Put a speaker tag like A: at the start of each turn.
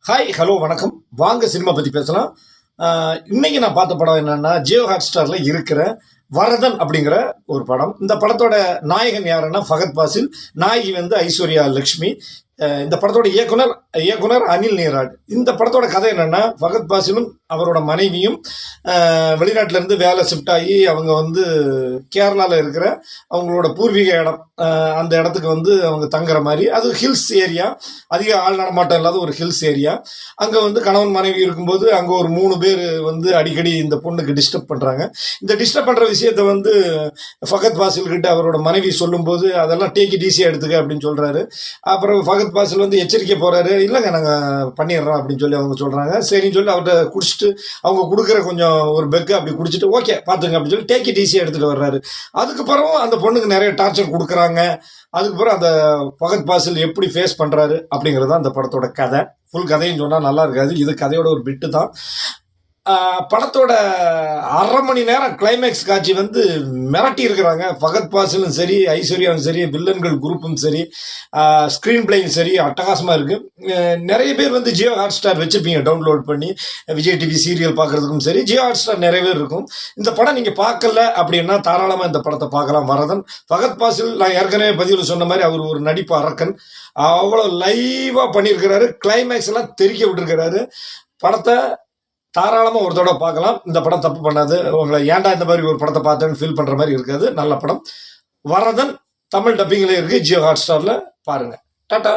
A: Hi hello வணக்கம். வாங்க cinema பற்றி பேசலாம். இன்னைக்கு நான் பார்த்த படம் என்னன்னா, ஜியோ ஹாட்ஸ்டாரில் இருக்கிற வரதன் அப்படிங்கிற ஒரு படம். இந்த படத்தோட நாயகன் யாருன்னா ஃபகத் பாசில், நாயகி ஐஸ்வர்யா லட்சுமி. இந்த படத்தோட இயக்குனர் அனில் நீராட். இந்த படத்தோட கதை என்னன்னா, ஃபகத் பாசிலும் அவரோட மனைவியும் வெளிநாட்டில இருந்து வேலை ஷிஃப்ட் ஆகி அவங்க கேரளாவில் இருக்கிற அவங்களோட பூர்வீக இடம், அந்த இடத்துக்கு அவங்க தங்குற மாதிரி. அது ஹில்ஸ் ஏரியா, அதிக ஆள் நடமாட்டம் இல்லாத ஒரு ஹில்ஸ் ஏரியா. அங்கே கணவன் மனைவி இருக்கும்போது அங்கே ஒரு 3 பேர் அடிக்கடி இந்த பொண்ணுக்கு டிஸ்டர்ப் பண்ணுறாங்க. இந்த டிஸ்டர்ப் பண்ணுற விஷயத்த ஃபகத் பாசில் கிட்ட அவரோட மனைவி சொல்லும்போது, அதெல்லாம் டேக் இட் ஈஸியாக எடுத்துக்க அப்படின்னு சொல்கிறாரு. அப்புறம் ஃபகத் பாசில் எச்சரிக்கை போறாரு, இல்லைங்க நாங்கள் பண்ணிடுறோம் அப்படின்னு சொல்லி அவங்க சொல்றாங்க. சரின்னு சொல்லி அவர்கிட்ட குடிச்சிட்டு அவங்க கொடுக்குற கொஞ்சம் ஒரு பெக்கு அப்படி குடிச்சிட்டு ஓகே பார்த்துங்க அப்படின்னு சொல்லி டேக் இட் ஈஸியாக எடுத்துட்டு வர்றாரு. அதுக்கப்புறம் அந்த பொண்ணுக்கு நிறைய டார்ச்சர் கொடுக்குறாங்க. அதுக்கப்புறம் அந்த ஃபகத் பாசில் எப்படி ஃபேஸ் பண்றாரு அப்படிங்கிறது தான் அந்த படத்தோட கதை. ஃபுல் கதையும் சொன்னால் நல்லா இருக்காது, இது கதையோட ஒரு பிட்டு தான். படத்தோட 1/2 மணி நேரம் கிளைமேக்ஸ் காட்சி மிரட்டி இருக்கிறாங்க. ஃபகத் பாசிலும் சரி, ஐஸ்வர்யாவும் சரி, வில்லன்கள் குரூப்பும் சரி, ஸ்க்ரீன் பிளேயும் சரி அட்டகாசமாக இருக்குது. நிறைய பேர் ஜியோ ஹாட்ஸ்டார் வச்சுருப்பீங்க டவுன்லோட் பண்ணி. விஜய் டிவி சீரியல் பார்க்குறதுக்கும் சரி, ஜியோ ஹாட்ஸ்டார் நிறைய பேர் இருக்கும். இந்த படம் நீங்கள் பார்க்கல அப்படின்னா தாராளமாக இந்த படத்தை பார்க்கலாம். வரதன். ஃபகத் பாசில் நான் ஏற்கனவே பதிவில் சொன்ன மாதிரி அவர் ஒரு நடிப்பு அரக்கன். அவ்வளோ லைவாக பண்ணியிருக்கிறாரு. கிளைமேக்ஸ் எல்லாம் தெறிக்க விட்டுருக்கிறாரு. படத்தை தாராளமாக ஒரு தடவை பார்க்கலாம். இந்த படம் தப்பு பண்ணாது. உங்களை ஏன்டா இந்த மாதிரி ஒரு படத்தை பார்த்தேன்னு ஃபீல் பண்ணுற மாதிரி இருக்காது. நல்ல படம். வரதன் தமிழ் டப்பிங்கில் இருக்குது. ஜியோ ஹாட்ஸ்டாரில் பாருங்கள். டாட்டா.